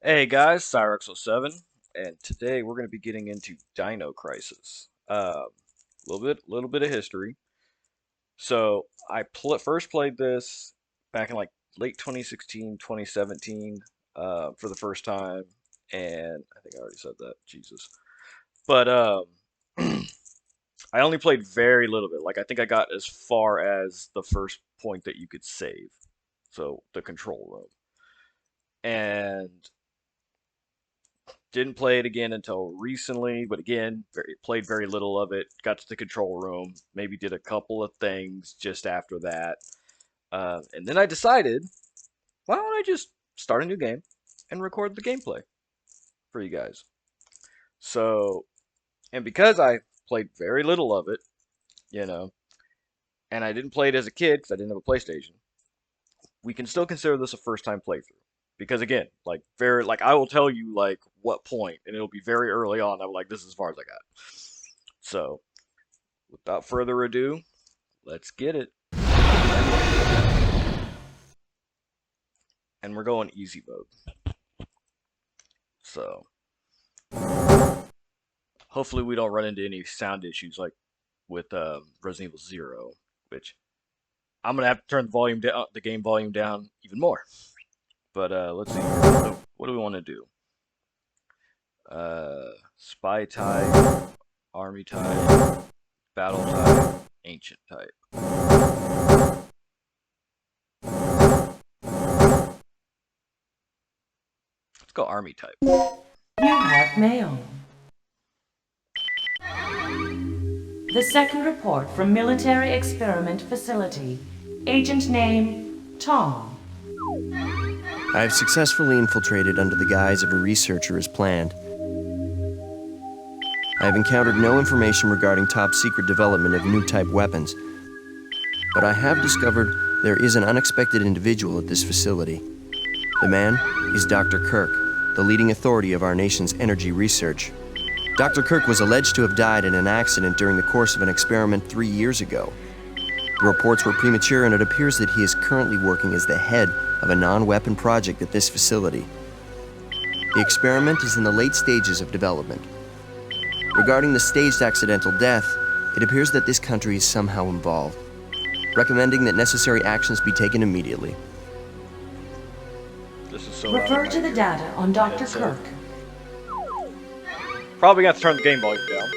Hey guys, Cyrexo7, and today we're going to be getting into Dino Crisis. Little bit of history. So I first played this back in like late 2016, 2017, for the first time, and I think I already said that. Jesus, but I only played very little bit. Like I think I got as far as the first point that you could save, so the control room, and didn't play it again until recently, but again, played very little of it. Got to the control room, maybe did a couple of things just after that. And then I decided, why don't I just start a new game and record the gameplay for you guys? So, and because I played very little of it, you know, and I didn't play it as a kid because I didn't have a PlayStation, we can still consider this a first time playthrough. Because again, like I will tell you like what point, and it'll be very early on. I'm like, this is as far as I got. So, without further ado, let's get it. And we're going easy mode. So, hopefully we don't run into any sound issues like with Resident Evil Zero, which I'm gonna have to turn the game volume down even more. But let's see. What do we want to do? Spy type, army type, battle type, ancient type. Let's go army type. You have mail. The second report from Military Experiment Facility. Agent name, Tom. I have successfully infiltrated under the guise of a researcher as planned. I have encountered no information regarding top-secret development of new type weapons, but I have discovered there is an unexpected individual at this facility. The man is Dr. Kirk, the leading authority of our nation's energy research. Dr. Kirk was alleged to have died in an accident during the course of an experiment 3 years ago. The reports were premature, and it appears that he is currently working as the head of a non-weapon project at this facility. The experiment is in the late stages of development. Regarding the staged accidental death, it appears that this country is somehow involved, recommending that necessary actions be taken immediately. This is so Refer to the data on Dr. Kirk. Probably got to turn the game volume down.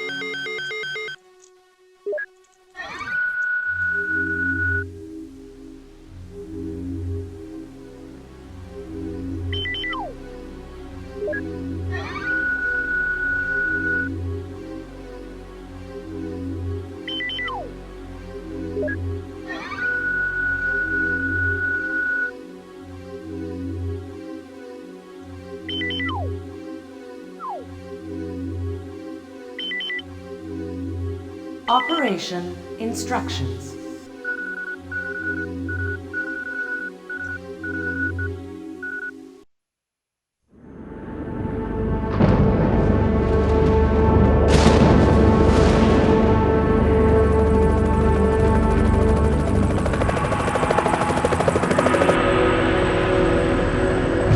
Operation instructions.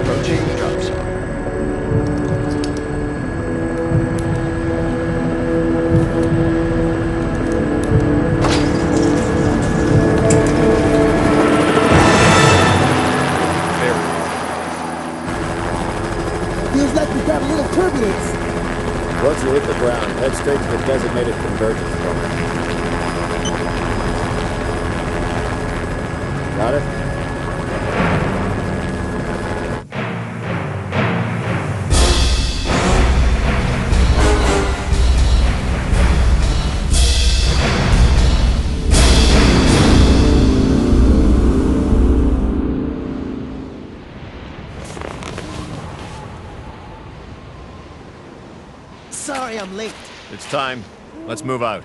Approaching drop zone. Feels like we got a little turbulence. Once you hit the ground, head straight to the designated convergence point. Got it? Sorry I'm late. It's time. Let's move out.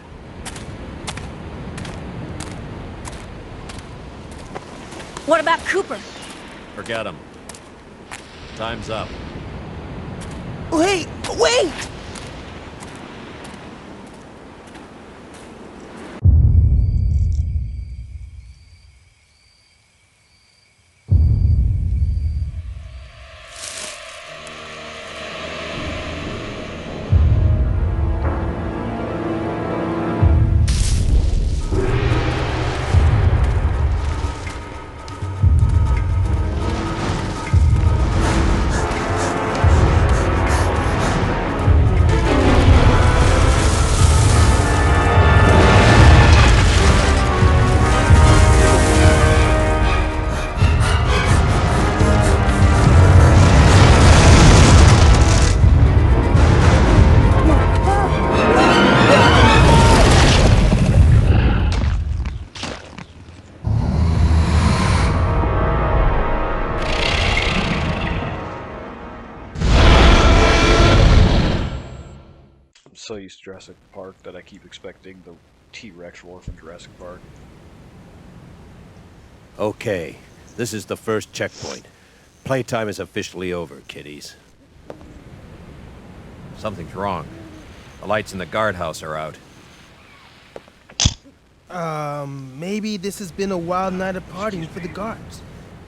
What about Cooper? Forget him. Time's up. Wait! Wait! so used to Jurassic Park that I keep expecting the T-Rex roar from Jurassic Park. Okay, this is the first checkpoint. Playtime is officially over, kiddies. Something's wrong. The lights in the guardhouse are out. Maybe this has been a wild night of partying for the guards.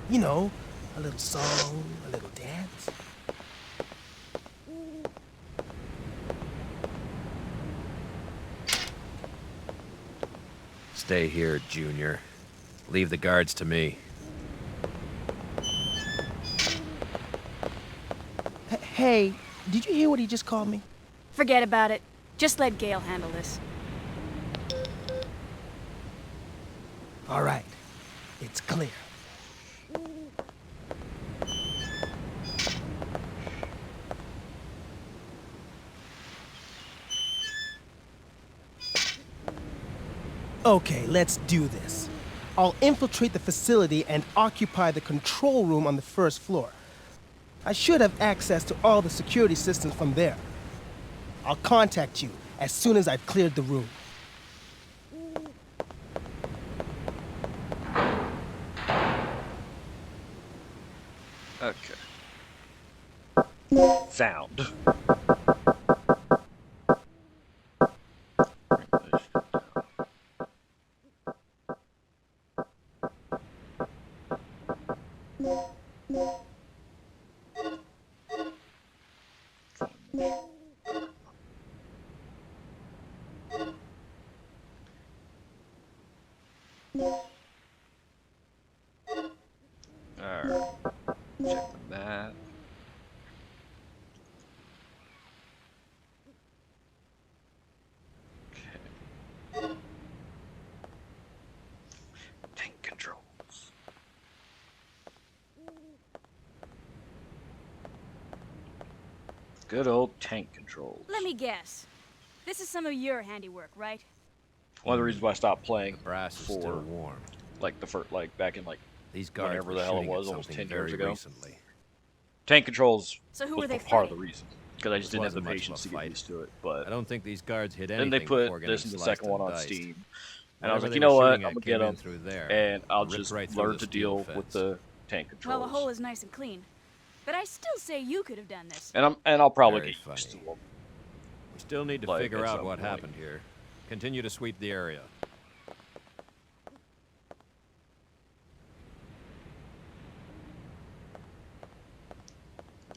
You know, a little song, a little dance. Stay here, Junior. Leave the guards to me. Hey, did you hear what he just called me? Forget about it. Just let Gale handle this. All right, it's clear. Okay, let's do this. I'll infiltrate the facility and occupy the control room on the first floor. I should have access to all the security systems from there. I'll contact you as soon as I've cleared the room. Okay. Sound. Alright. Check the map. Okay. Tank controls. Good old tank controls. Let me guess. This is some of your handiwork, right? One of the reasons why I stopped playing The brass is still warm. like the first, like back in like These guards whenever were the hell it shooting at was, almost something 10 years very ago. recently. Tank controls So who was were they part of the fighting? reason because I just This didn't have the wasn't much of patience a to get fight. used to it. I But don't think these guards hit then anything they put before getting this and the sliced second one and on diced. Steam, and I was Whatever like, they you know were what, shooting I'm at gonna came get in them, through there, and I'll ripped just right through learn the to steel deal with fence. the tank Well, the controls. hole is nice and clean. But I still say you could have done this. And I'll probably Very get used to funny. them. We still need to Like, figure at out some what point. happened here. Continue to sweep the area.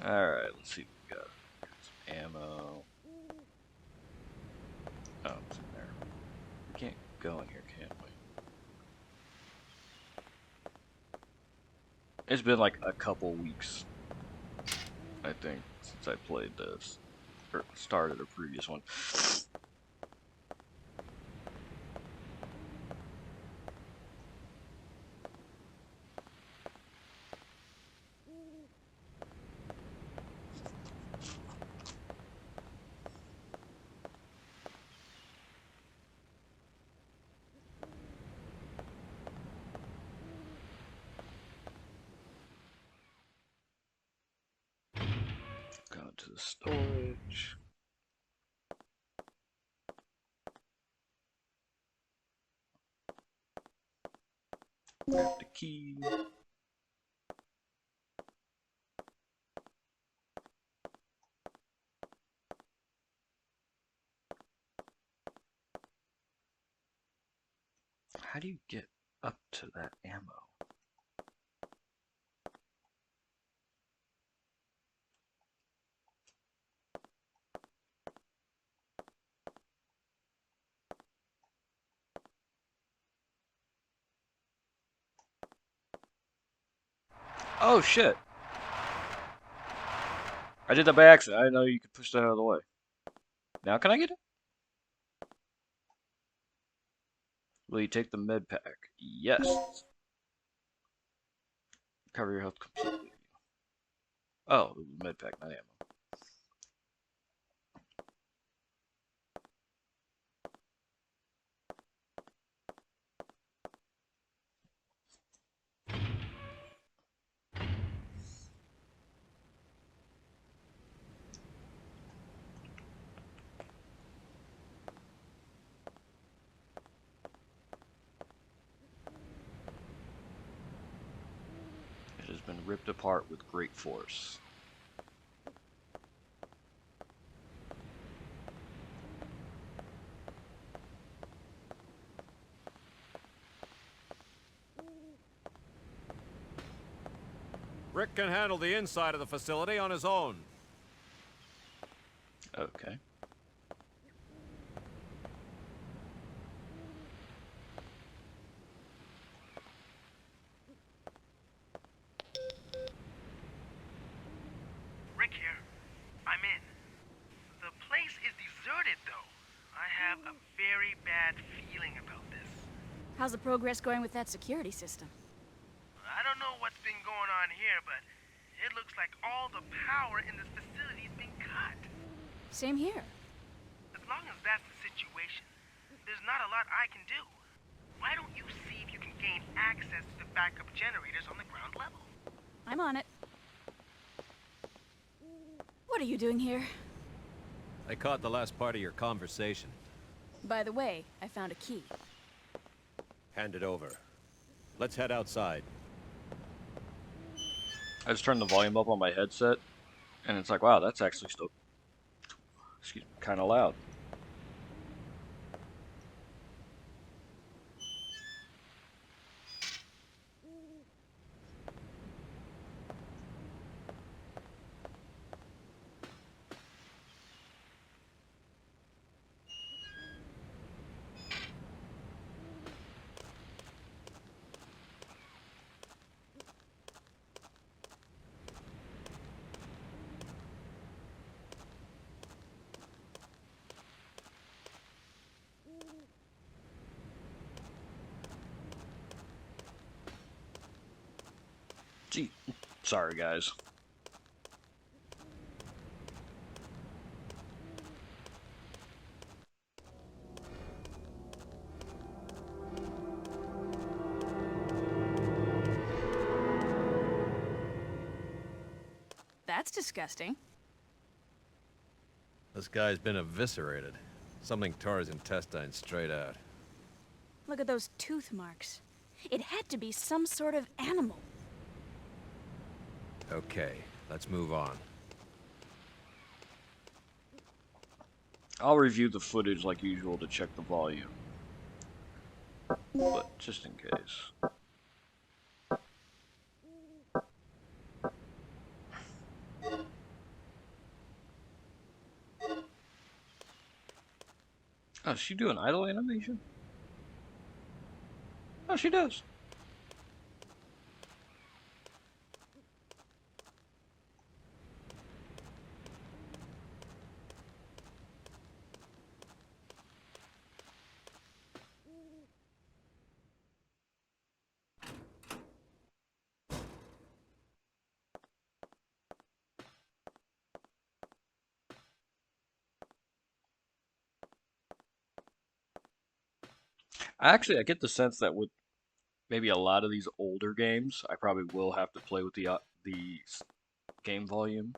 All right, let's see what we got. Got some ammo. Oh, it's in there. We can't go in here, can we? It's been like a couple weeks, I think, since I played this or started a previous one. Go to the storage. Grab the key. How do you get up to that ammo? Oh shit! I did that by accident. I didn't know you could push that out of the way. Now can I get it? Will you take the med pack? Yes. Cover your health completely. Oh, it was a med pack, not ammo. been ripped apart with great force. Rick can handle the inside of the facility on his own. Okay. Rick here. I'm in. The place is deserted, though. I have a very bad feeling about this. How's the progress going with that security system? I don't know what's been going on here, but it looks like all the power in this facility's been cut. Same here. As long as that's the situation, there's not a lot I can do. Why don't you see if you can gain access to the backup generators on the ground level? I'm on it. What are you doing here? I caught the last part of your conversation. By the way, I found a key. Hand it over. Let's head outside. I just turned the volume up on my headset, and it's like, wow, that's actually still, kind of loud. Gee, sorry guys. That's disgusting. This guy's been eviscerated. Something tore his intestines straight out. Look at those tooth marks. It had to be some sort of animal. Okay, let's move on. I'll review the footage like usual to check the volume, but just in case. Oh, does she do an idle animation? Oh, she does. Actually, I get the sense that with maybe a lot of these older games, I probably will have to play with the game volume.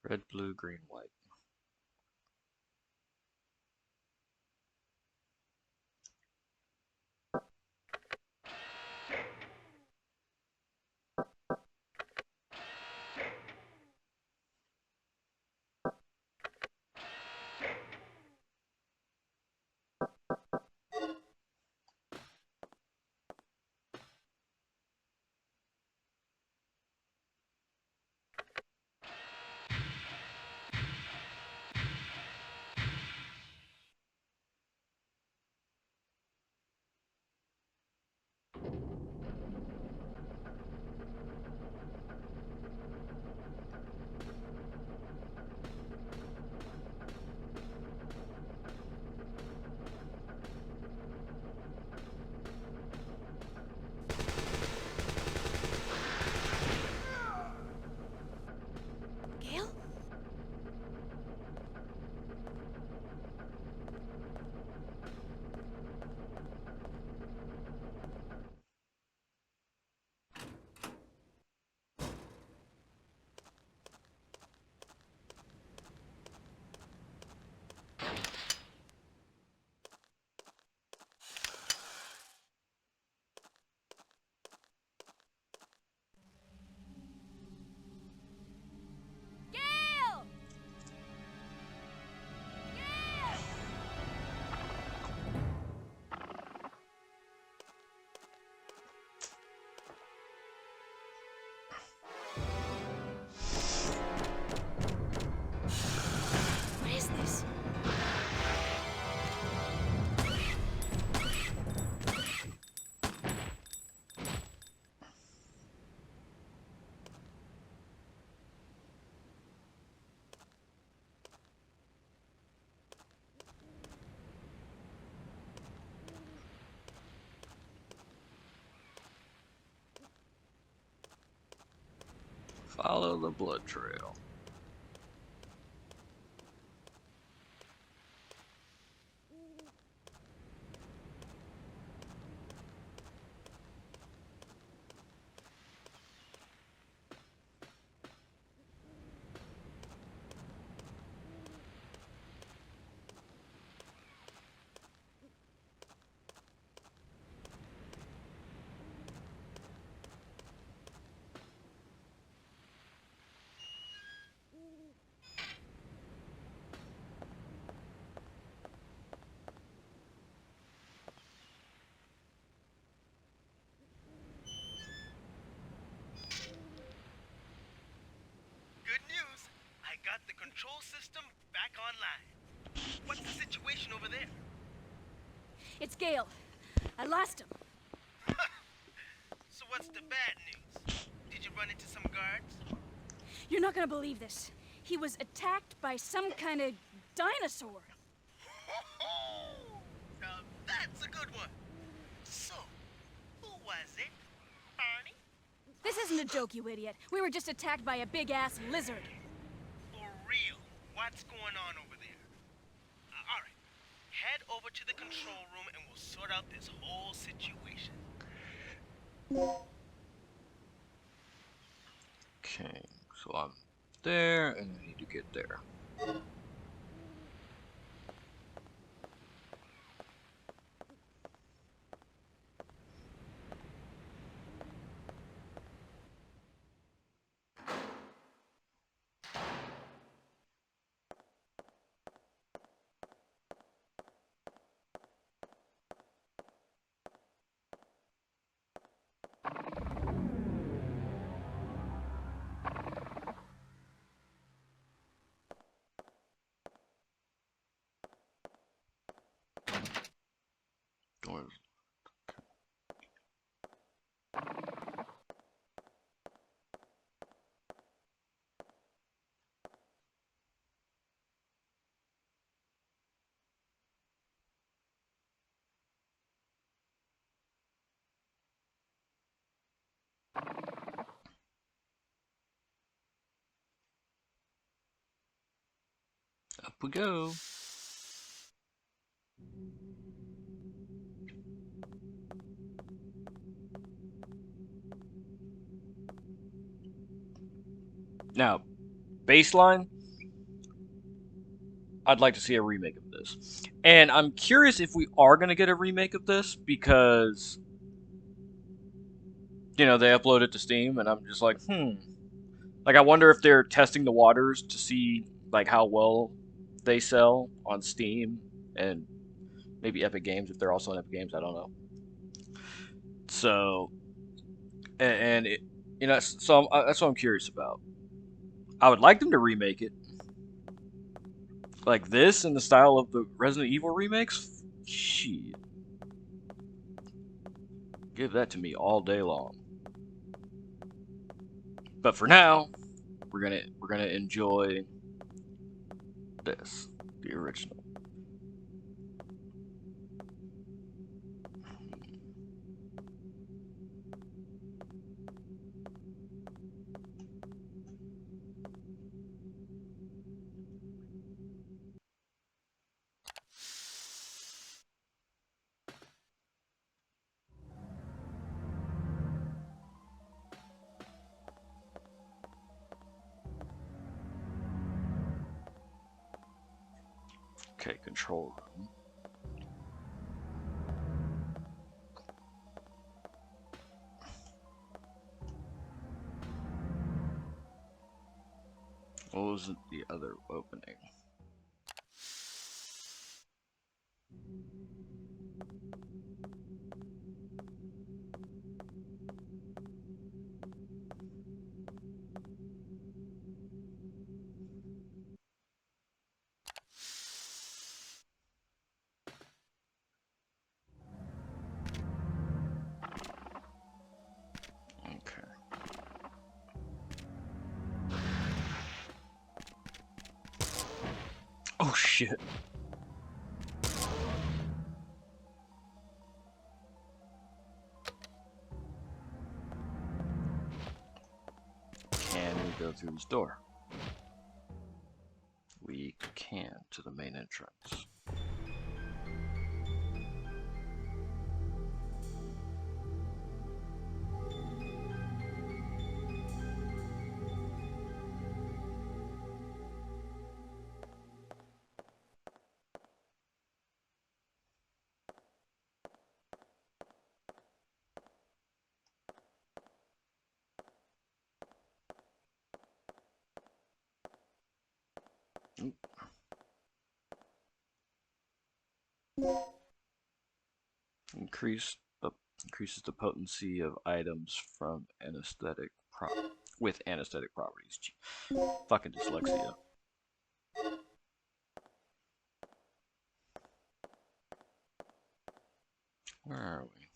Red, blue, green, white. Follow the blood trail. Good news. I got the control system back online. What's the situation over there? It's Gale. I lost him. So what's the bad news? Did you run into some guards? You're not gonna believe this. He was attacked by some kind of dinosaur. Now that's a good one. So, who was it? Barney? This isn't a joke, you idiot. We were just attacked by a big-ass lizard. For real? What's going on over there? All right. Head over to the control room and we'll sort out this whole situation. Okay, so I'm there, and I need to get there. Doors. Up we go. Now, baseline, I'd like to see a remake of this. And I'm curious if we are going to get a remake of this because, you know, they upload it to Steam and I'm just like, Like, I wonder if they're testing the waters to see, like, how well they sell on Steam and maybe Epic Games if they're also on Epic Games. I don't know. So, and it, you know, so that's what I'm curious about. I would like them to remake it like this in the style of the Resident Evil remakes. Shit, give that to me all day long. But for now, we're gonna enjoy this, the original. Okay, control room. What was the other opening? Okay. Oh shit. Can we through this door? We can to the main entrance. Increases the potency of items from with anesthetic properties. Fucking dyslexia. Where are we?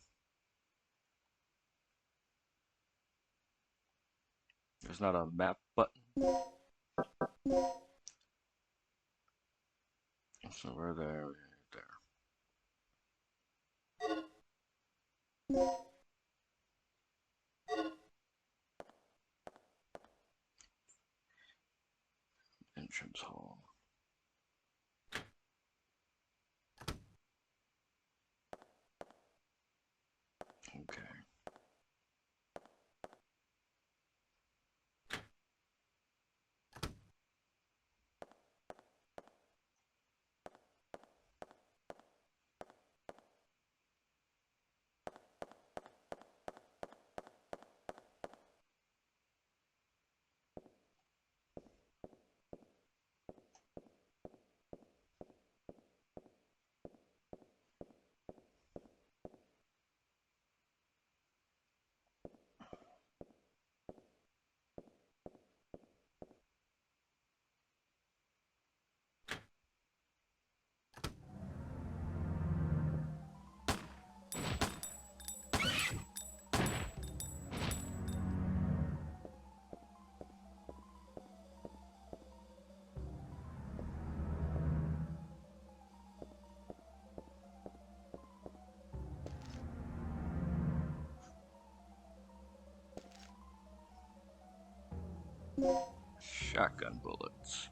There's not a map button. So we're there. Entrance hall. Okay. Shotgun bullets.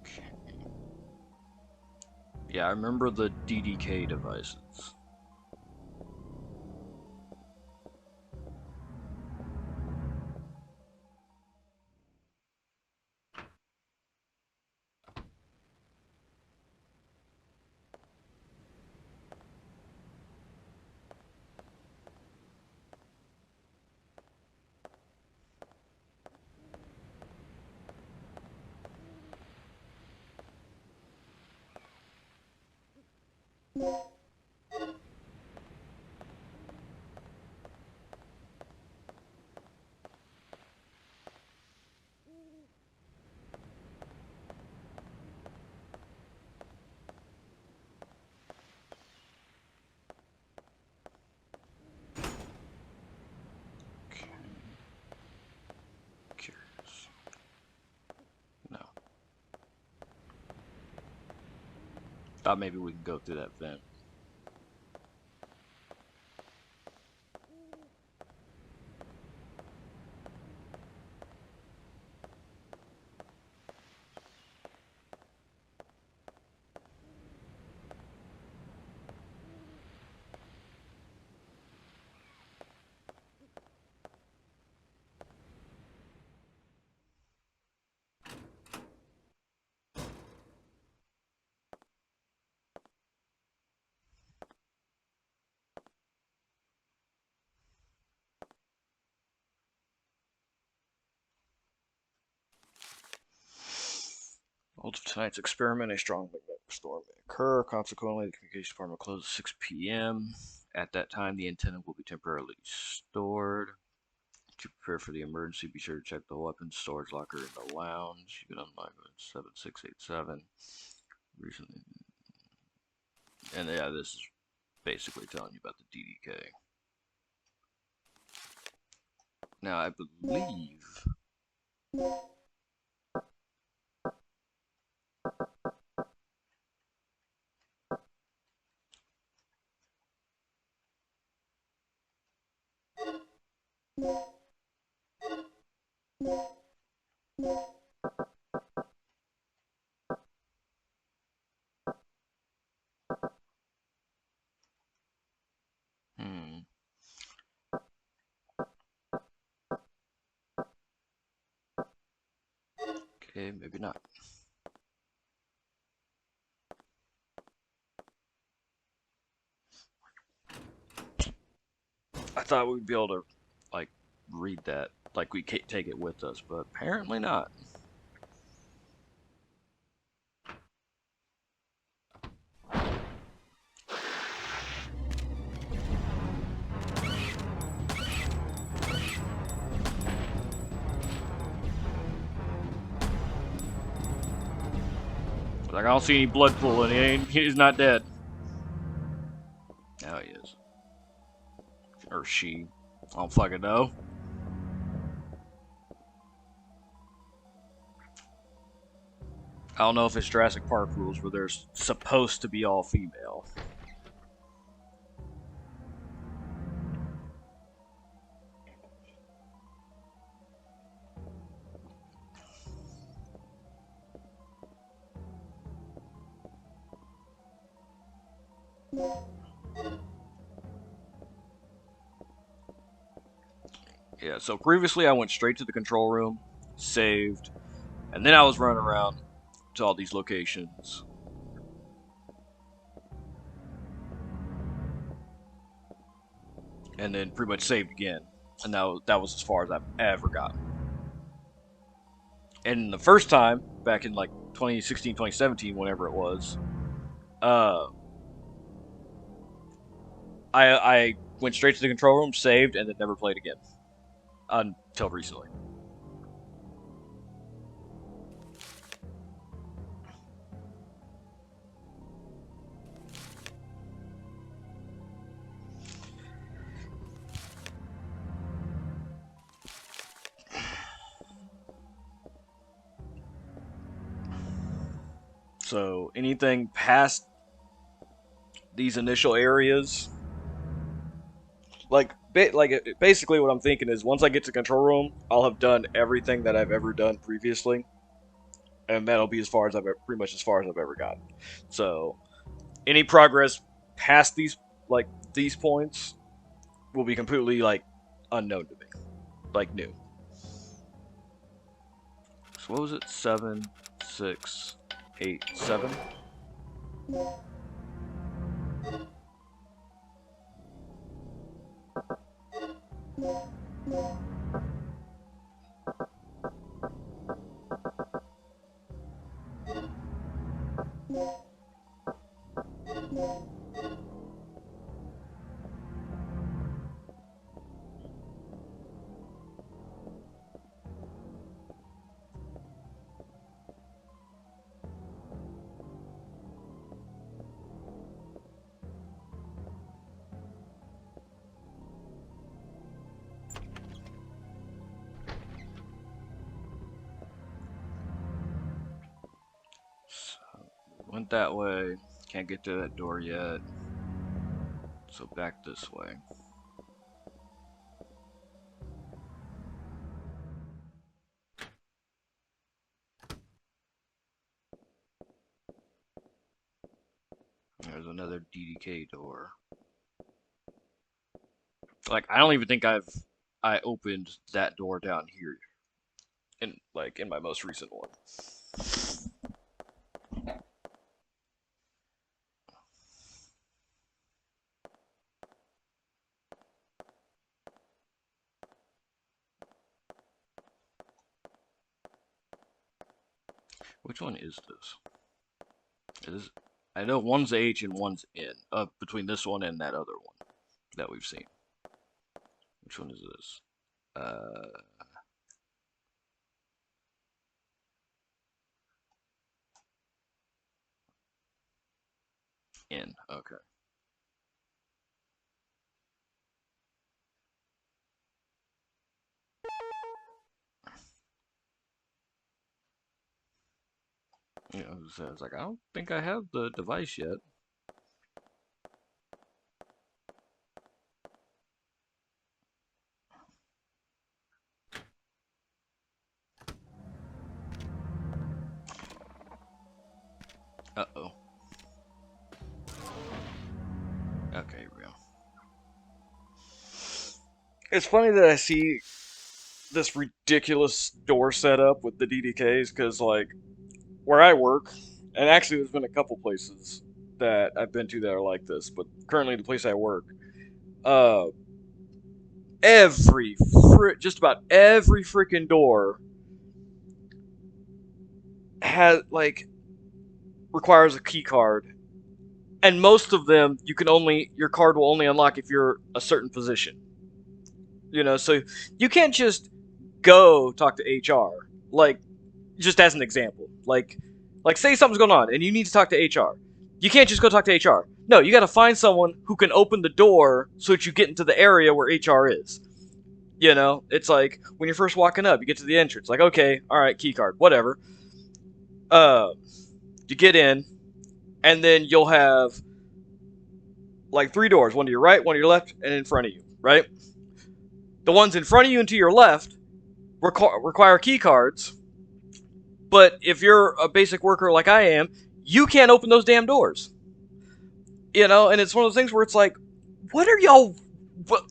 Okay. Yeah, I remember the DDK devices. Okay. Curious. No. Thought maybe we can go through that vent. Result of tonight's experiment, a strong magnetic storm may occur. Consequently, the communication department will close at 6 p.m. At that time, the antenna will be temporarily stored. To prepare for the emergency, be sure to check the weapons storage locker in the lounge. You can unlock it 7687. Recently, and yeah, this is basically telling you about the DDK. Now, I believe Hmm. Okay, maybe not. I thought we'd be able to, like, read that, like we take it with us, but apparently not. Like, I don't see any blood pooling. He's not dead. Now he is. Or she. I don't fucking know. I don't know if it's Jurassic Park rules where they're supposed to be all female. Yeah, so previously I went straight to the control room, saved, and then I was running around to all these locations. And then pretty much saved again. And that was as far as I've ever gotten. And the first time, back in like 2016, 2017, whenever it was, uh, I went straight to the control room, saved, and then never played again. Until recently. So anything past these initial areas, basically what I'm thinking is once I get to control room, I'll have done everything that I've ever done previously, and that'll be as far as pretty much as far as I've ever gotten. So any progress past these points will be completely like unknown to me, like new. So what was it? 7, 6, 8, 7. Went that way. Can't get to that door yet. So back this way. There's another DDK door. Like I don't even think I opened that door down here in my most recent one. Which one is this? Is I know one's H and one's N. Between this one and that other one that we've seen. Which one is this? N. Okay. So it's like, I don't think I have the device yet. Uh-oh. Okay, here we go. It's funny that I see this ridiculous door setup with the DDKs, because, like, where I work, and actually there's been a couple places that I've been to that are like this, but currently the place I work, uh, just about every freaking door has, like, requires a key card, and most of them your card will only unlock if you're a certain position. So you can't just go talk to HR. Like, just as an example, like say something's going on and you need to talk to HR. You can't just go talk to HR. No, you got to find someone who can open the door so that you get into the area where HR is. It's like when you're first walking up, you get to the entrance. Like, okay, all right, key card, whatever. Uh, you get in, and then you'll have like three doors: one to your right, one to your left, and in front of you. Right? The ones in front of you and to your left require key cards. But if you're a basic worker like I am, you can't open those damn doors. And it's one of those things where it's like, what are y'all?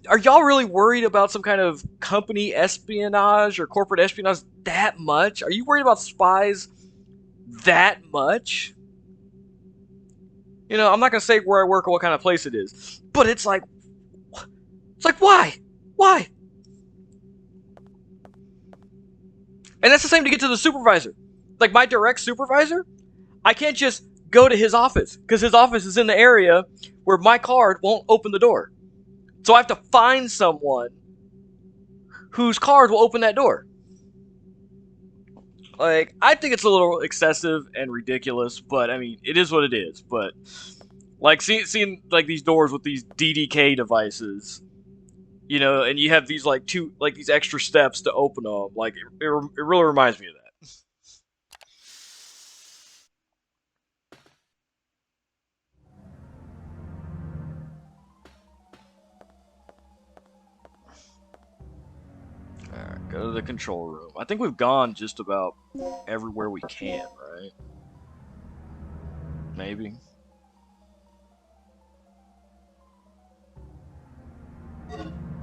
Are y'all really worried about some kind of company espionage or corporate espionage that much? Are you worried about spies that much? I'm not gonna say where I work or what kind of place it is, but it's like why? And that's the same to get to the supervisor. Like my direct supervisor, I can't just go to his office because his office is in the area where my card won't open the door. So I have to find someone whose card will open that door. Like, I think it's a little excessive and ridiculous, but I mean, it is what it is. But like seeing like these doors with these DDK devices, and you have these like these extra steps to open them. Like it really reminds me of that. Alright, go to the control room. I think we've gone just about everywhere we can, right? Maybe.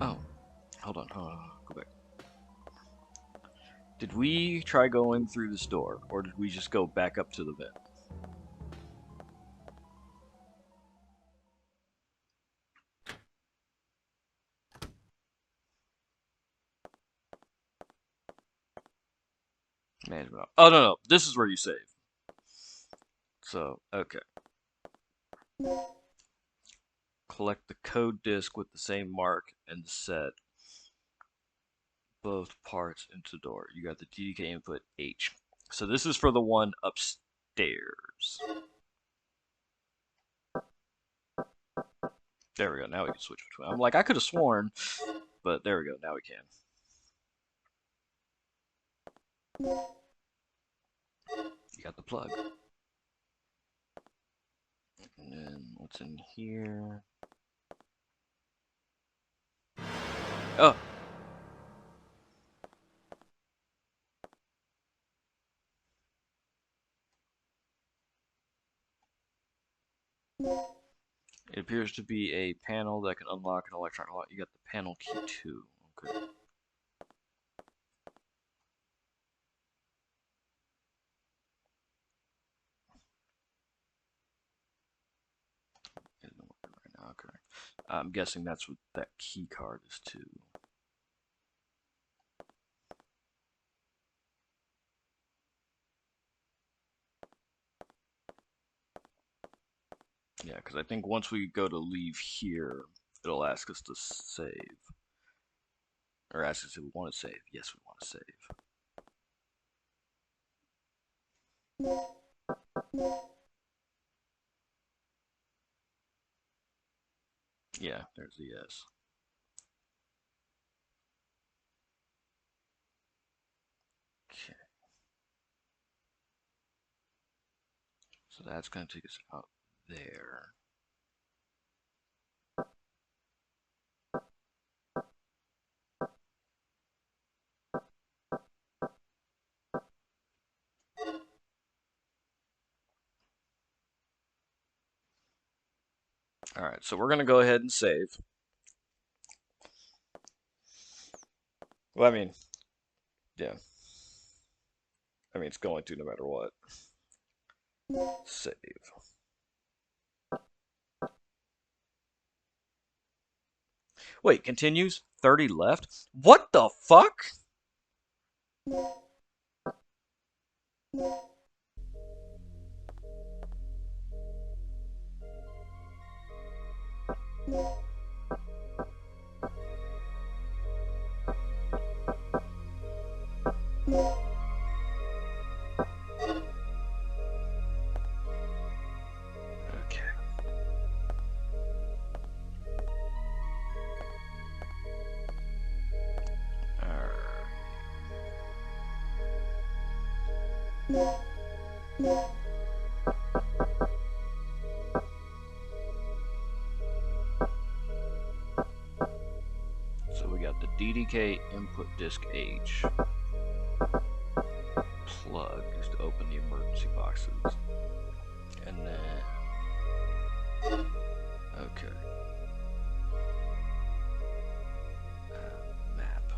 Oh, hold on, go back. Did we try going through this door, or did we just go back up to the vent? Management. Oh, no, this is where you save. So, okay. Collect the code disk with the same mark and set both parts into the door. You got the DDK input H. So this is for the one upstairs. There we go. Now we can switch between. I'm like, I could have sworn, but there we go. Now we can. You got the plug. And then what's in here? Oh. It appears to be a panel that can unlock an electronic lock. You got the panel key too. Okay. Isn't working right now. Okay. I'm guessing that's what that key card is too. Yeah, because I think once we go to leave here, it'll ask us to save. Or ask us if we want to save. Yes, we want to save. Yeah, there's the yes. Okay. So that's going to take us out there. All right, so we're going to go ahead and save. Well, I mean, yeah. I mean, it's going to no matter what. Save. Wait, continues? 30 left? What the fuck? Okay. So we got the DDK input disk H. Plug just to open the emergency boxes. And then... Okay. Map.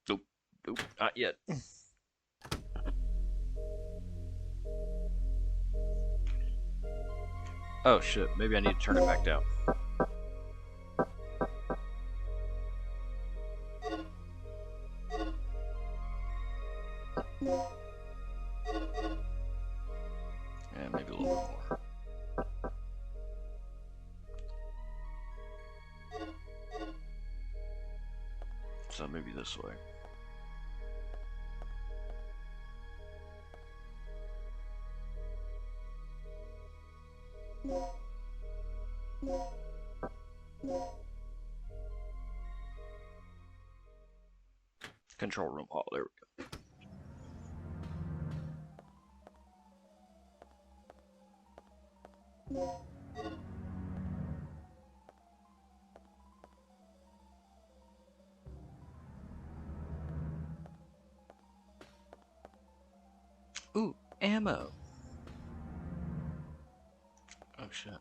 Nope. Nope. Not yet. Oh shit, maybe I need to turn it back down. Yeah, maybe a little bit more. So maybe this way. Control room hall, there we go. Ooh, ammo. Oh shit.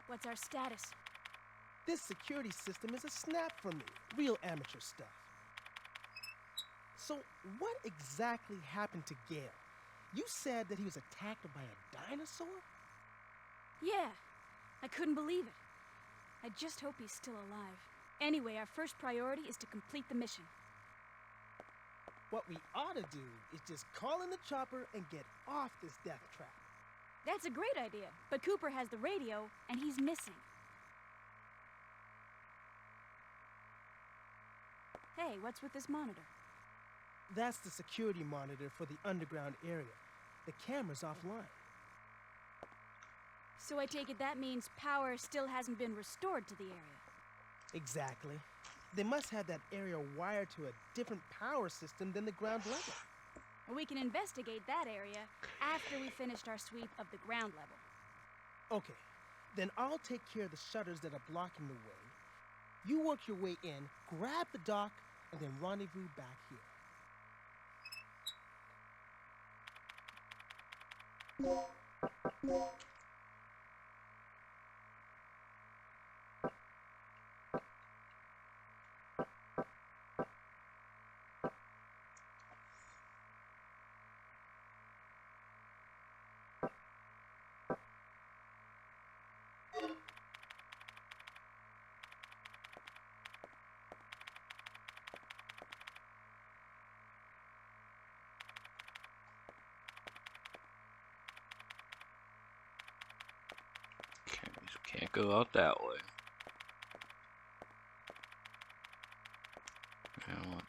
What's our status? This security system is a snap for me. Real amateur stuff. So, what exactly happened to Gale? You said that he was attacked by a dinosaur? Yeah, I couldn't believe it. I just hope he's still alive. Anyway, our first priority is to complete the mission. What we ought to do is just call in the chopper and get off this death trap. That's a great idea, but Cooper has the radio, and he's missing. Hey, what's with this monitor? That's the security monitor for the underground area. The camera's offline. So I take it that means power still hasn't been restored to the area. Exactly. They must have that area wired to a different power system than the ground level. We can investigate that area after we finished our sweep of the ground level. Okay, then I'll take care of the shutters that are blocking the way. You work your way in, grab the dock, and then rendezvous back here. go out that way. I wonder.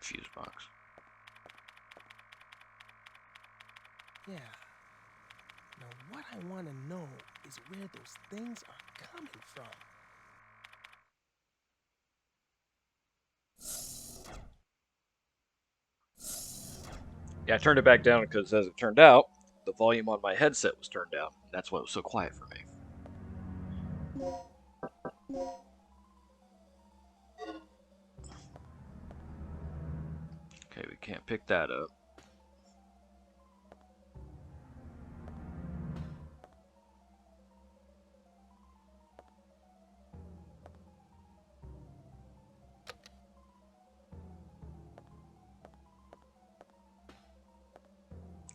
Fuse box. Yeah. Now what I want to know is where those things are coming from. Yeah, I turned it back down because, as it turned out, the volume on my headset was turned down. That's why it was so quiet for me. Okay, we can't pick that up.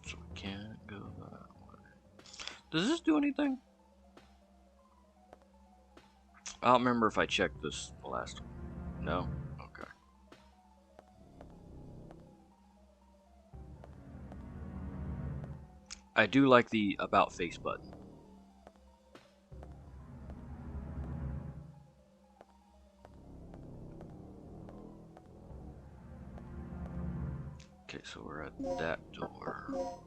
So we can't go that way. Does this do anything? I don't remember if I checked this the last one. No? Okay. I do like the About Face button. Okay, so we're at that door.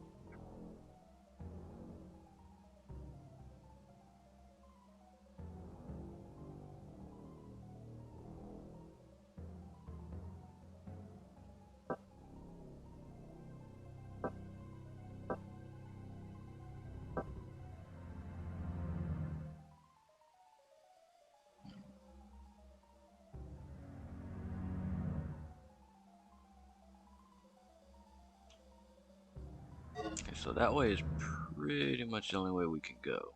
Okay, so that way is pretty much the only way we can go.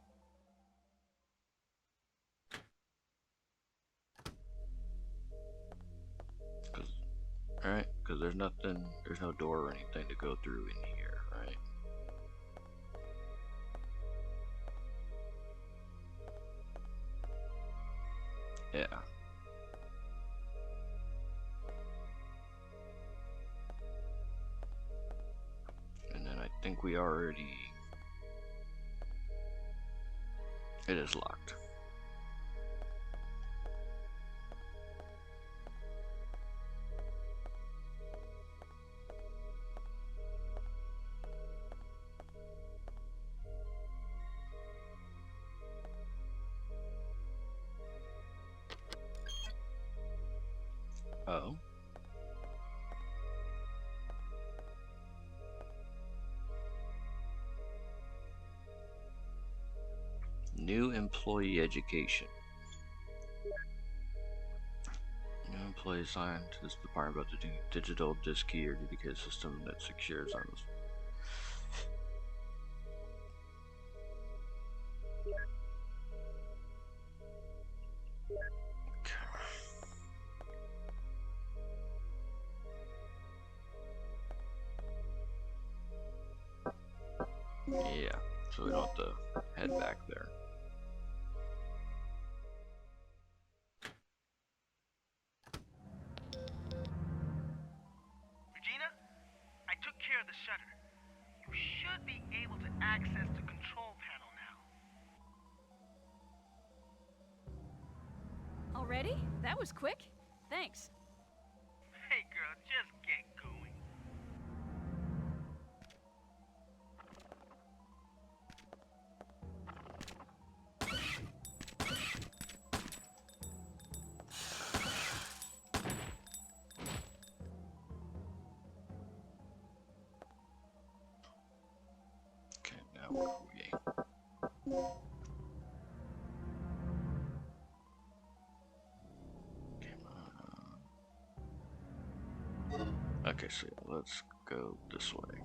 Alright, because there's nothing, there's no door or anything to go through in here, right? Yeah. And then I think we already... It is locked. Oh. New employee education. New employee assigned to this department about the digital disk key or DDK system that secures on this. Yeah, so we don't have to head back there. Regina, I took care of the shutter. You should be able to access the control panel now. Already? That was quick. Thanks. Hey girl, just get going. Okay, now where are we? Okay, so let's go this way.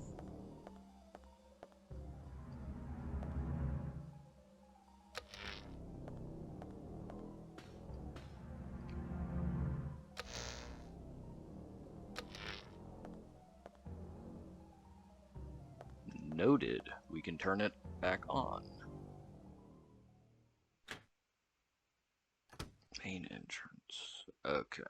Noted. We can turn it back on. Main entrance. Okay.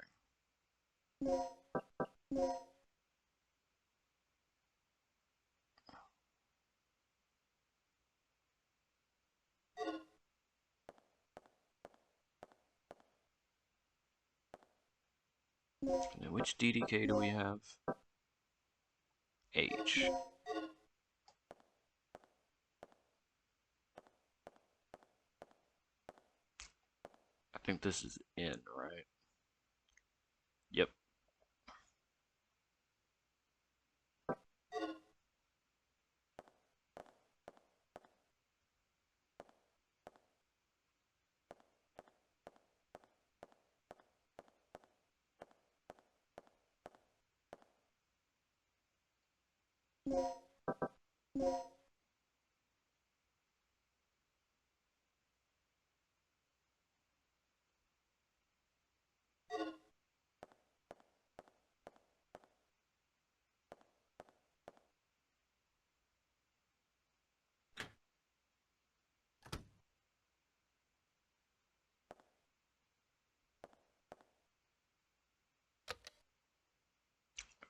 Now, which DDK do we have? H. I think this is N, right? Yep.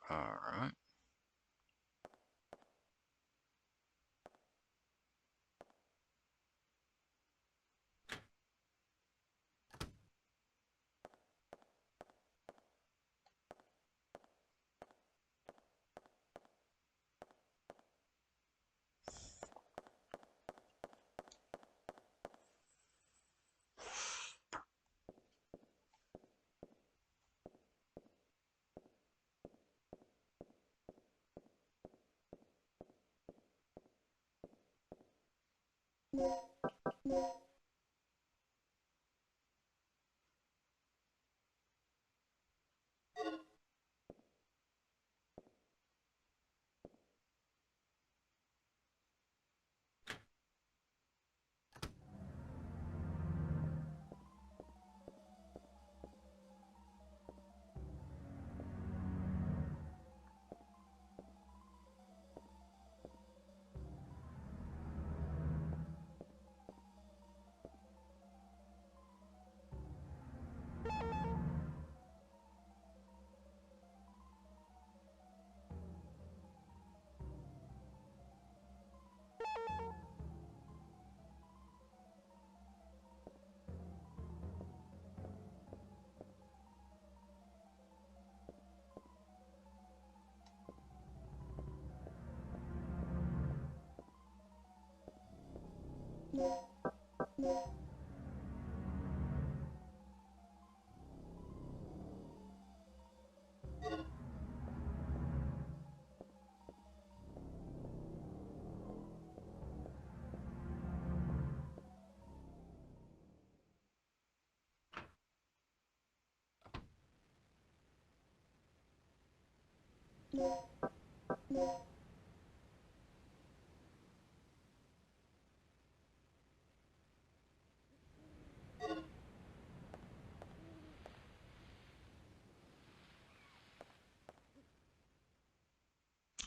All right.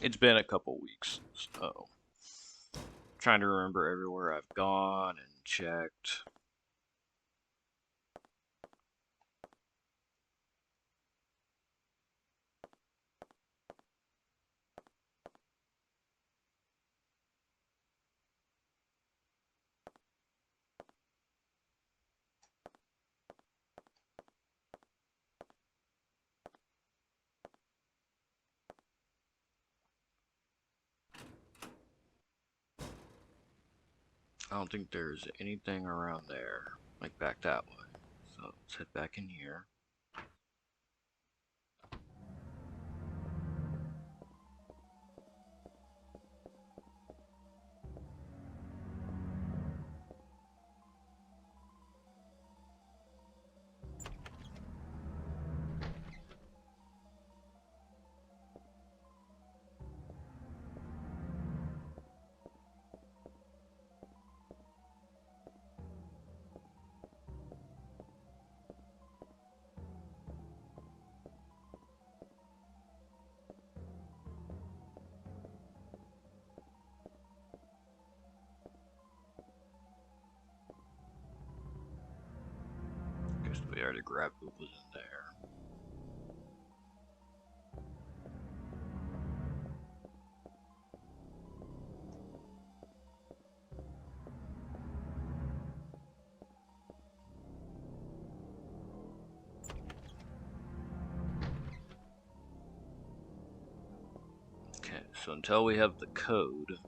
It's been a couple weeks, so trying to remember everywhere I've gone and checked. I don't think there's anything around there, like back that way. So let's head back in here. Guess we already grabbed what was in there. So until we have the code,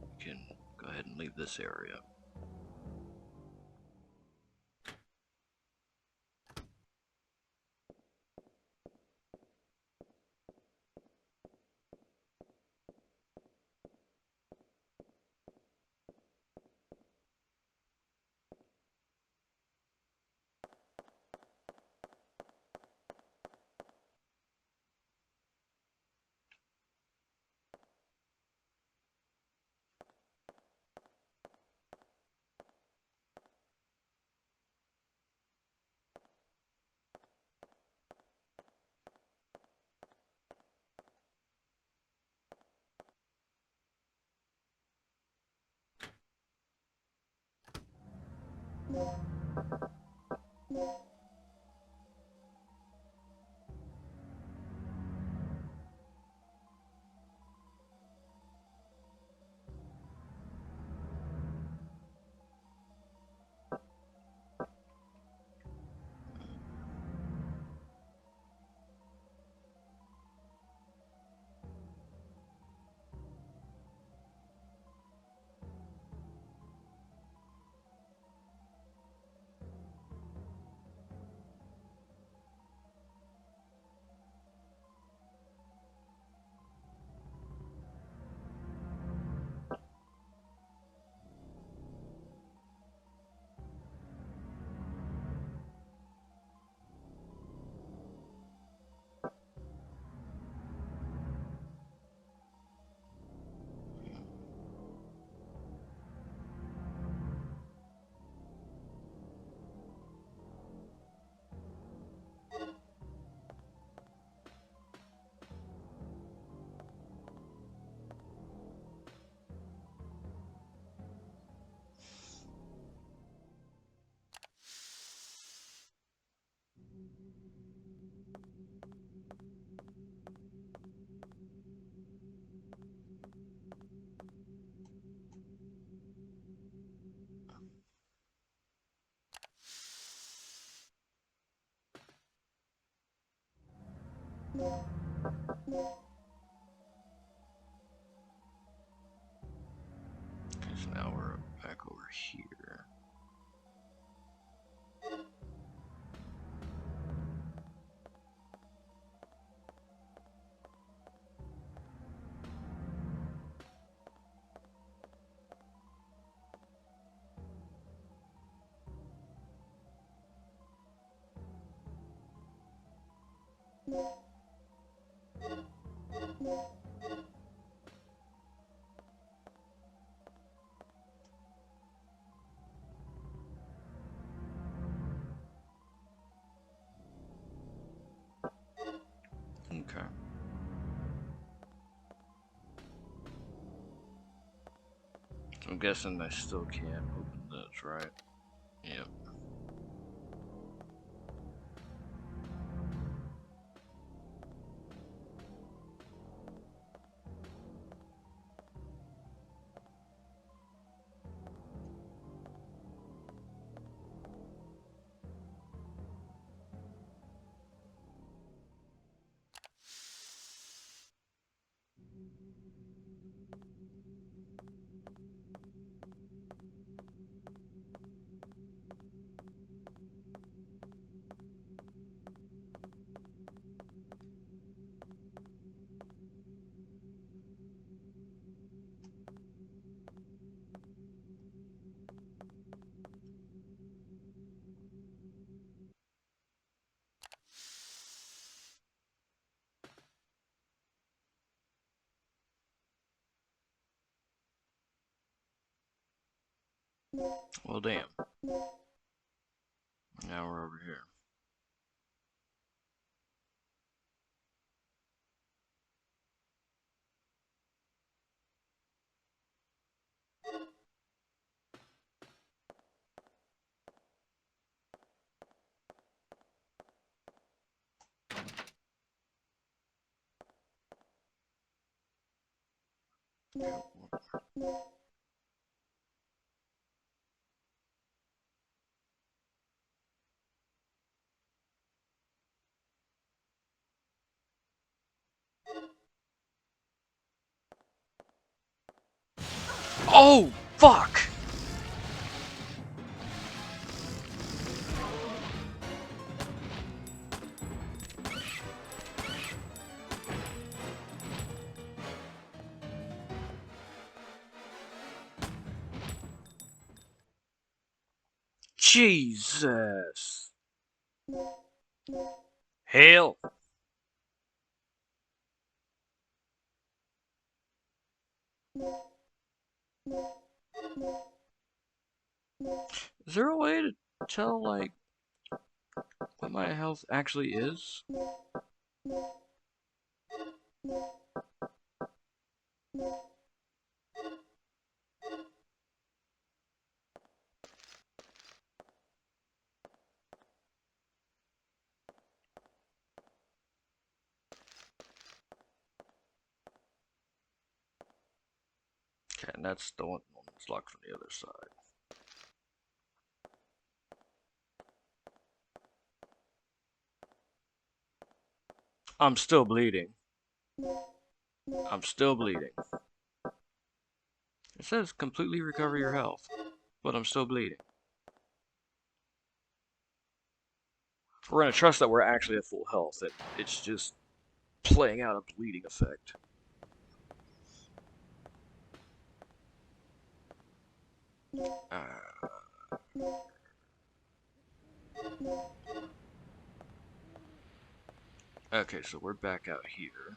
we can go ahead and leave this area. Okay, so now we're back over here. Okay. So I'm guessing I still can't open this, right? Yep. Well, damn. Now we're over here. Oh, fuck! Jesus. Hell. Is there a way to tell, like, what my health actually is? Okay, and that's the one that's locked from the other side. I'm still bleeding. I'm still bleeding. It says completely recover your health, but I'm still bleeding. We're gonna trust that we're actually at full health, that it's just playing out a bleeding effect. Uh, okay, so we're back out here.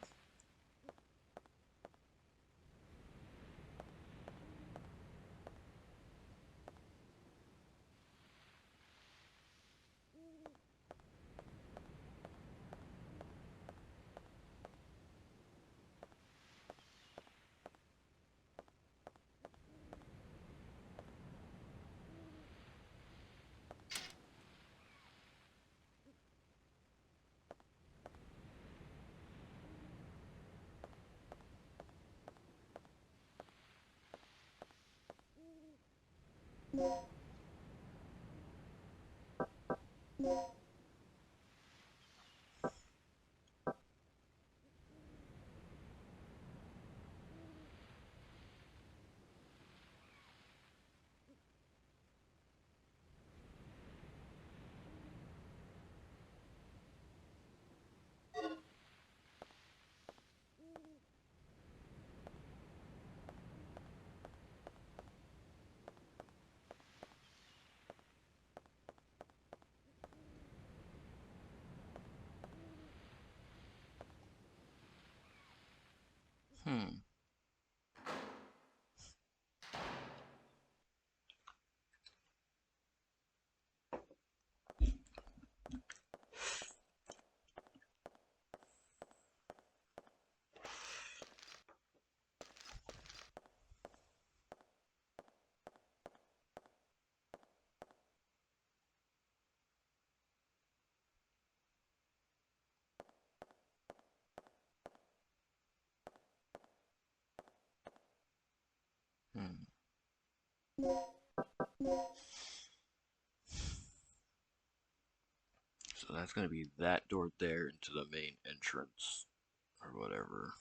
Hmm. Hmm. So that's gonna be that door there into the main entrance, or whatever.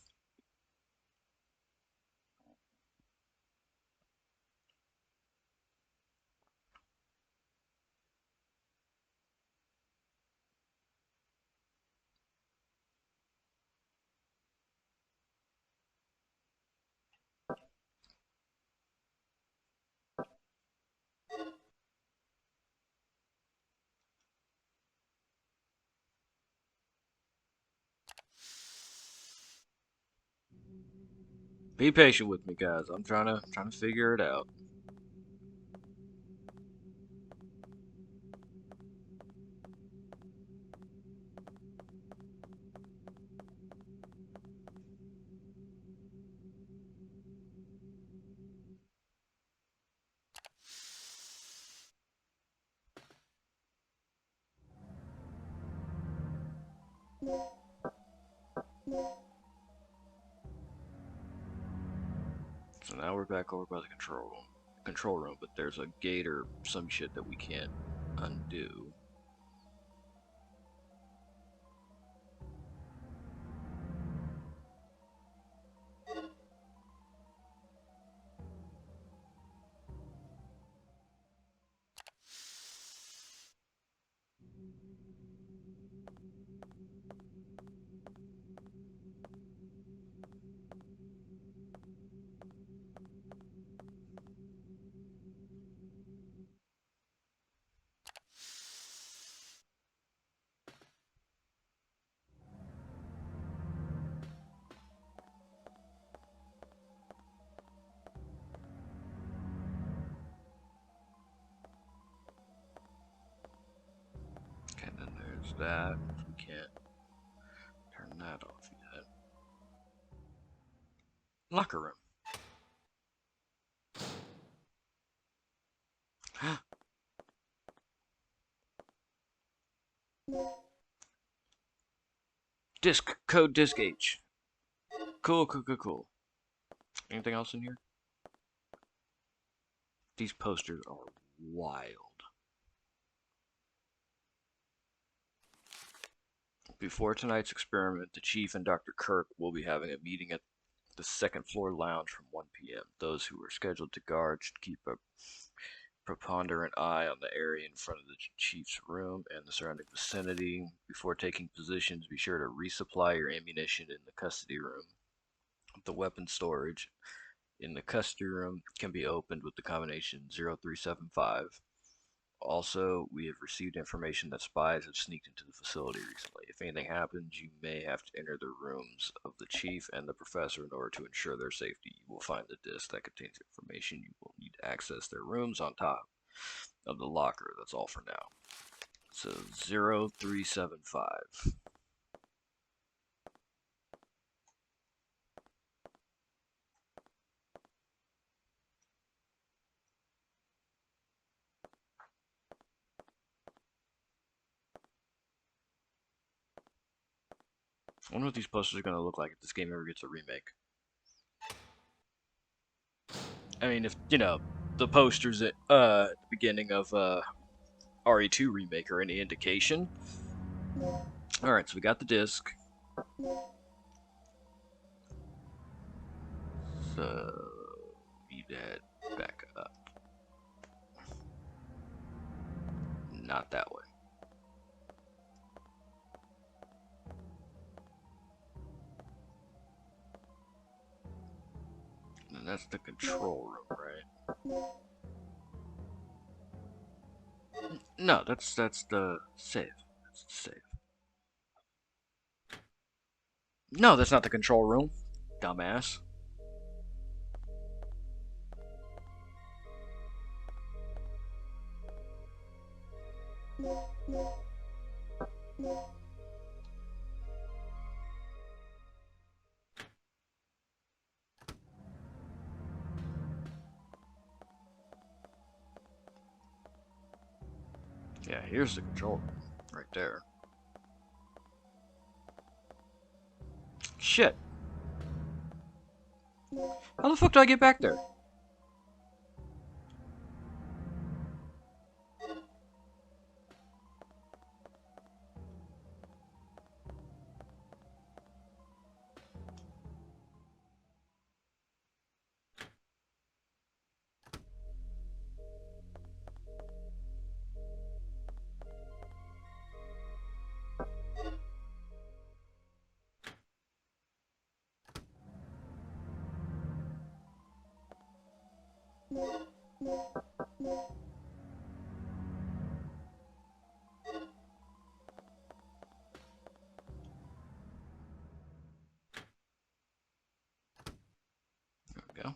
Be patient with me, guys. I'm trying to figure it out. So now we're back over by the control room, but there's a gate or some shit that we can't undo. Okay, then there's that. We can't turn that off yet. Locker room. Disc code disc H. Cool, cool, cool, cool. Anything else in here? These posters are wild. Before tonight's experiment, the Chief and Dr. Kirk will be having a meeting at the second floor lounge from 1 p.m. Those who are scheduled to guard should keep a preponderant eye on the area in front of the Chief's room and the surrounding vicinity. Before taking positions, be sure to resupply your ammunition in the custody room. The weapon storage in the custody room can be opened with the combination 0375. Also, we have received information that spies have sneaked into the facility recently. If anything happens, you may have to enter the rooms of the Chief and the Professor in order to ensure their safety. You will find the disc that contains information. You will need to access their rooms on top of the locker. That's all for now. So 0375. I wonder what these posters are going to look like if this game ever gets a remake. I mean, if, you know, the posters at the beginning of RE2 remake are any indication. Alright, so we got the disc. So, need that back up. Not that way. And that's the control room, right? No, that's the save. That's the save. No, that's not the control room. Dumbass. Yeah, here's the control room. Right there. Shit. How the fuck do I get back there? There we go.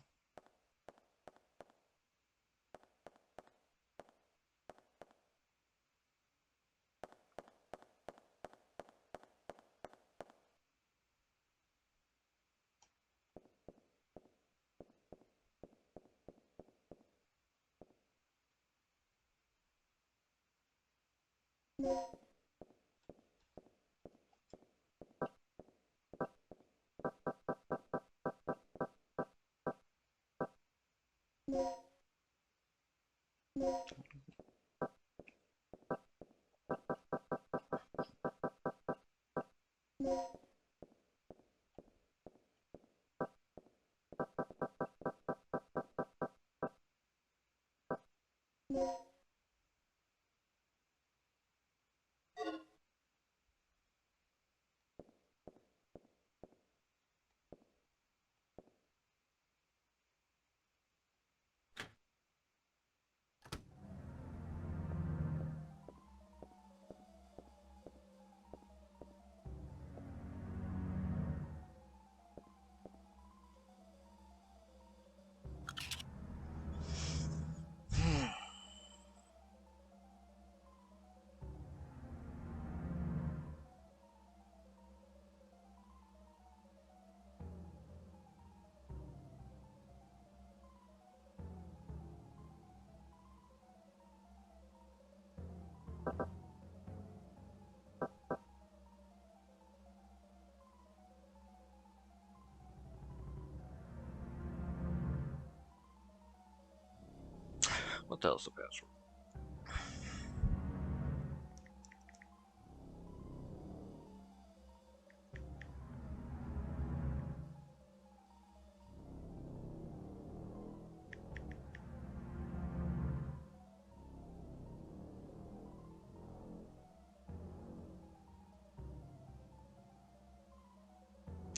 What the hell's the password?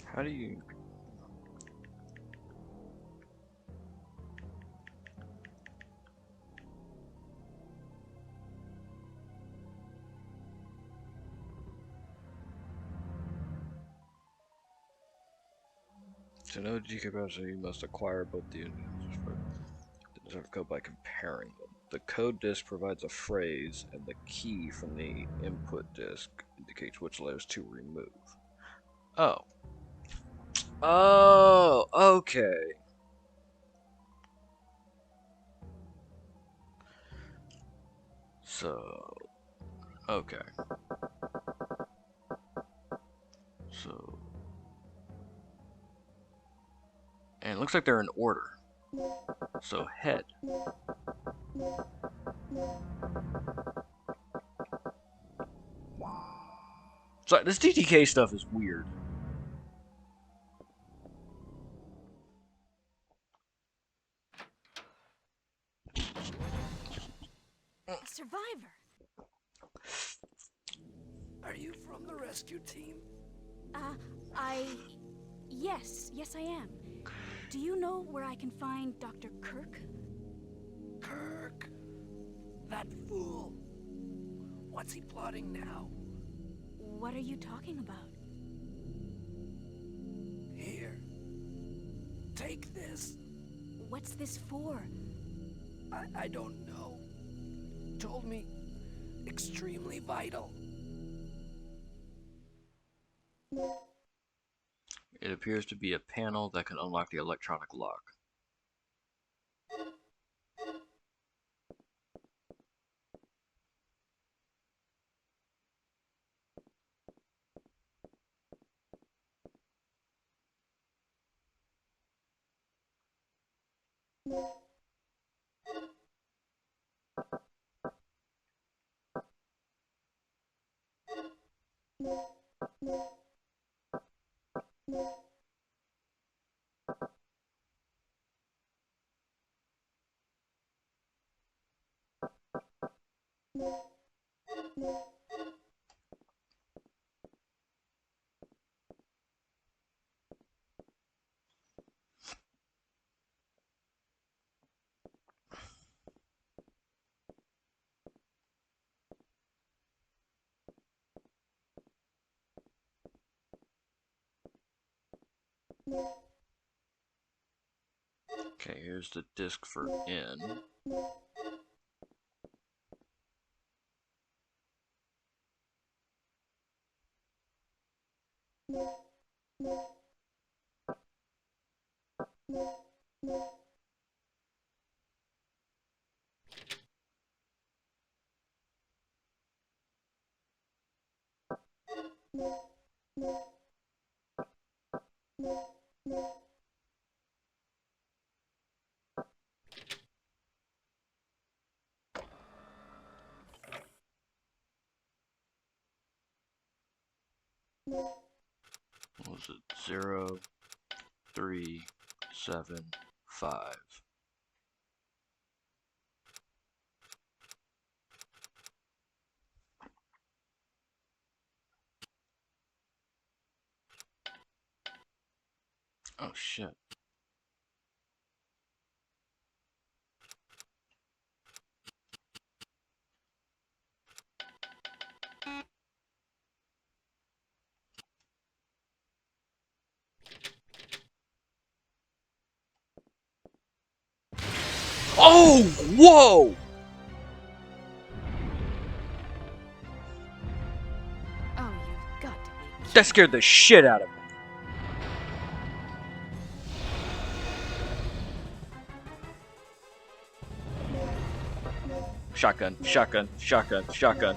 How do you... To know GK password, you must acquire both the deserved code by comparing them. The code disk provides a phrase, and the key from the input disk indicates which letters to remove. Oh. Oh, okay. So, okay. So, and it looks like they're in order. So, head. So, this DTK stuff is weird. A survivor. Are you from the rescue team? Yes, I am. Do you know where I can find Dr. Kirk? Kirk? That fool. What's he plotting now? What are you talking about? Here. Take this. What's this for? I don't know. Told me extremely vital. It appears to be a panel that can unlock the electronic lock. Okay, here's the disk for in. What was it? 0, 3, 7, 5. Oh shit. Oh! Whoa! Oh, you've got to be. That scared the shit out of me. Shotgun, shotgun, shotgun, shotgun.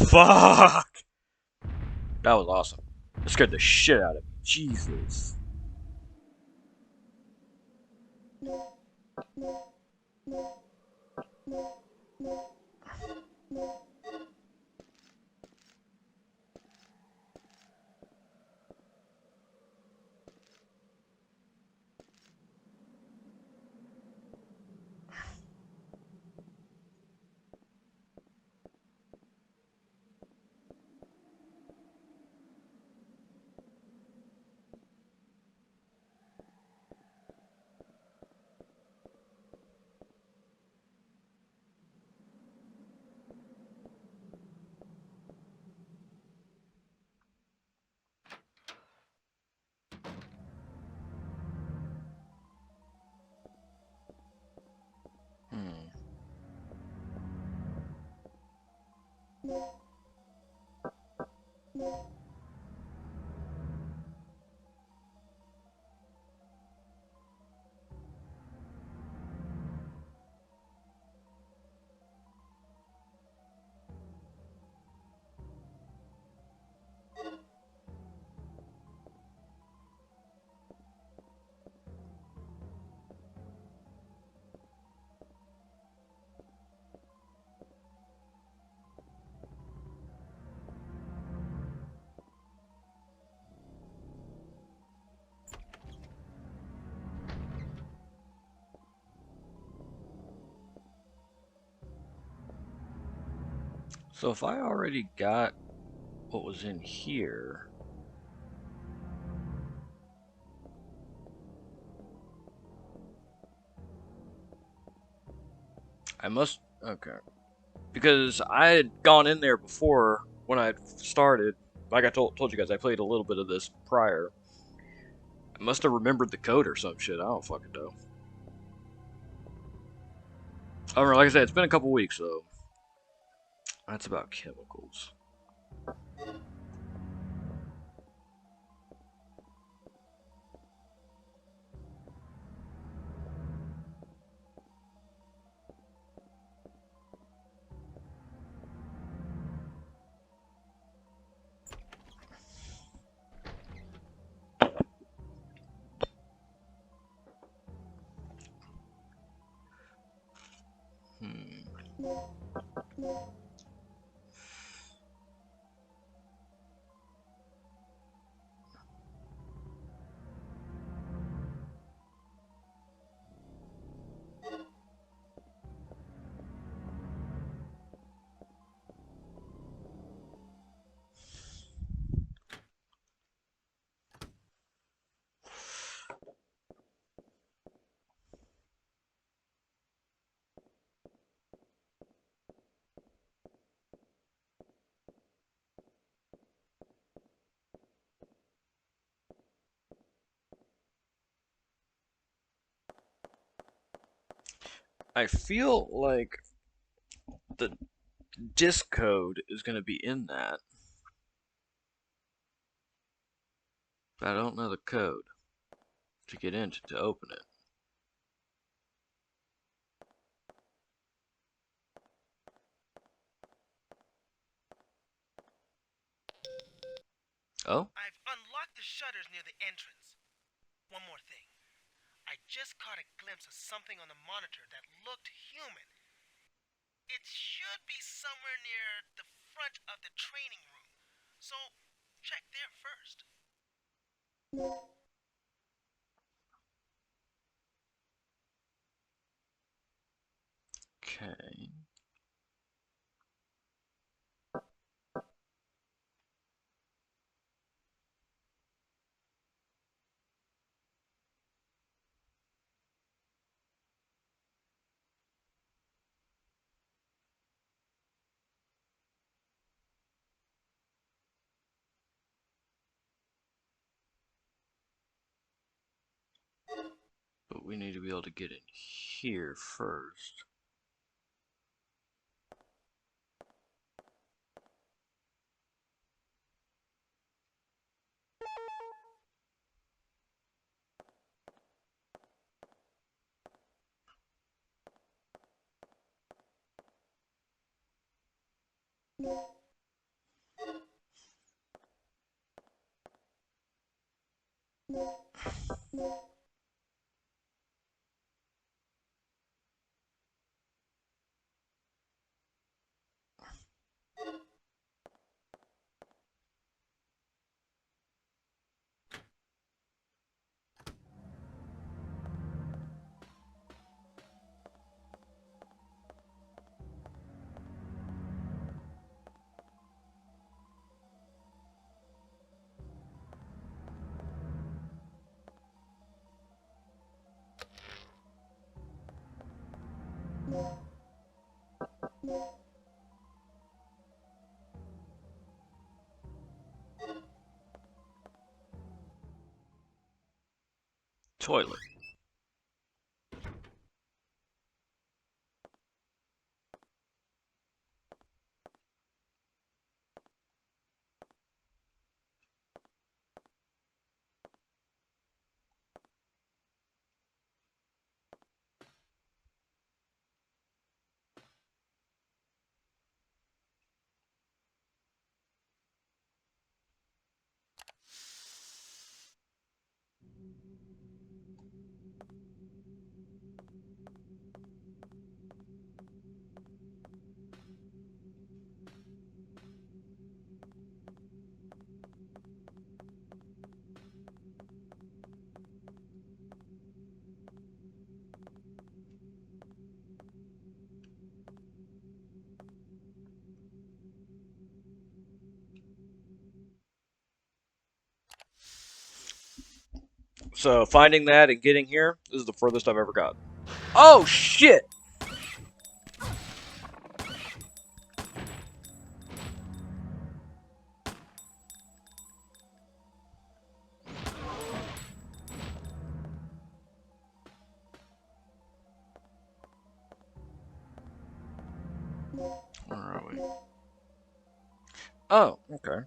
Fuck! That was awesome. It scared the shit out of me. Jesus. Hmm. So if I already got what was in here, I must. Okay. Because I had gone in there before when I started. Like I told you guys, I played a little bit of this prior. I must have remembered the code or some shit. I don't fucking know. I don't know, like I said, it's been a couple weeks, so that's about chemicals. Hmm. I feel like the disk code is going to be in that, but I don't know the code to get in to open it. Oh? I've unlocked the shutters near the entrance. One more thing. I just caught a glimpse of something on the monitor that looked human. It should be somewhere near the front of the training room. So, check there first. Okay. But we need to be able to get in here first. toilet. So finding that and getting here, this is the furthest I've ever gotten. Oh shit! Where are we? Oh, okay.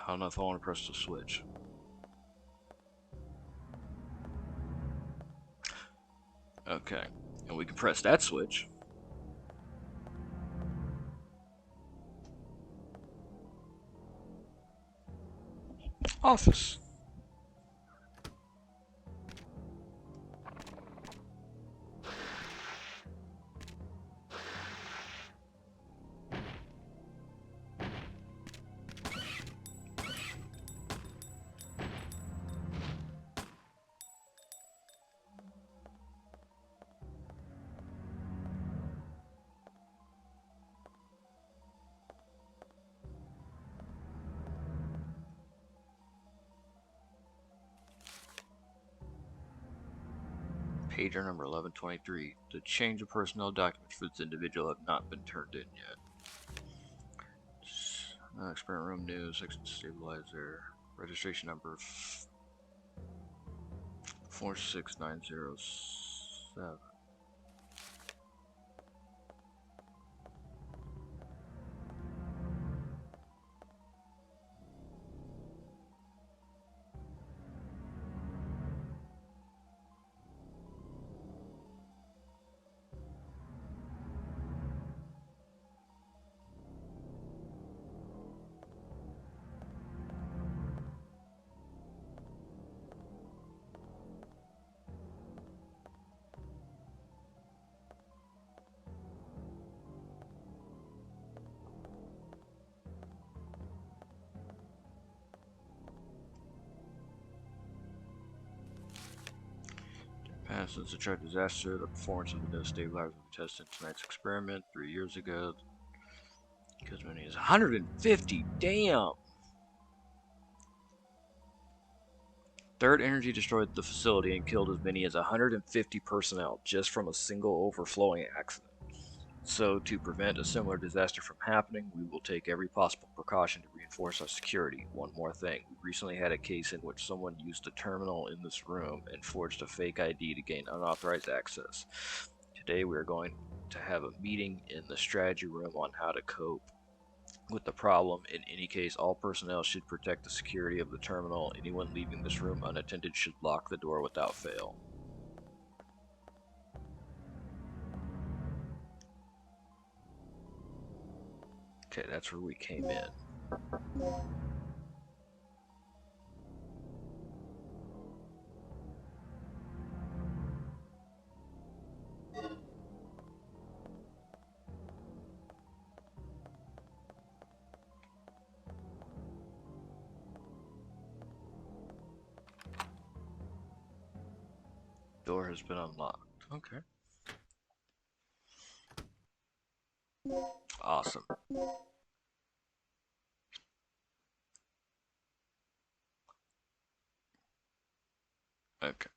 I don't know if I want to press the switch. Okay, and we can press that switch. Office. Pager number 1123. The change of personnel documents for this individual have not been turned in yet. Experiment room news, section stabilizer, registration number 46907. Since the chart disaster, the performance of the no stabilizer will be tested in tonight's experiment 3 years ago. Because many is 150. Damn. Third Energy destroyed the facility and killed as many as 150 personnel just from a single overflowing accident. So, to prevent a similar disaster from happening, we will take every possible precaution to reinforce our security. One more thing, we recently had a case in which someone used a terminal in this room and forged a fake ID to gain unauthorized access. Today we are going to have a meeting in the strategy room on how to cope with the problem. In any case, all personnel should protect the security of the terminal. Anyone leaving this room unattended should lock the door without fail. Okay, that's where we came in. Door has been unlocked. Okay. Awesome. Okay.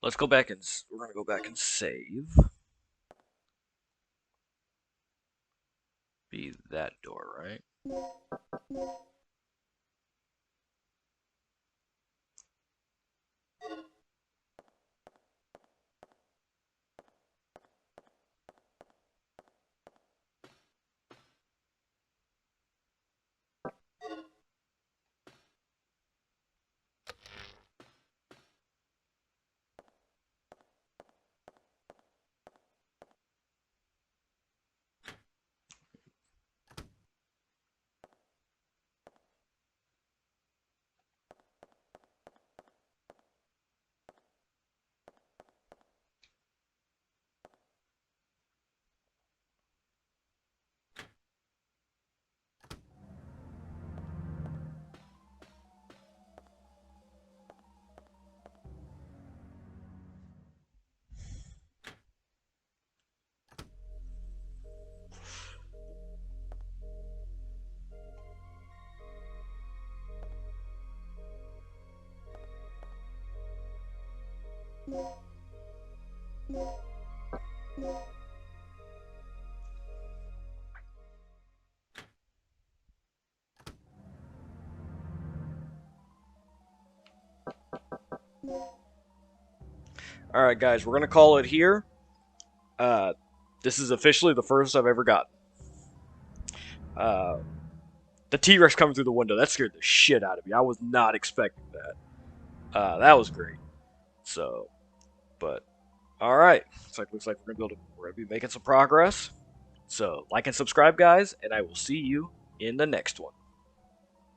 Let's go back and we're gonna go back and save. Be that door, right? All right, guys, we're gonna call it here. Uh, this is officially the first I've ever gotten. Uh, the T-Rex coming through the window, that scared the shit out of me. I was not expecting that. That was great. So, but all right, looks like we're gonna be making some progress. So, like and subscribe, guys, and I will see you in the next one.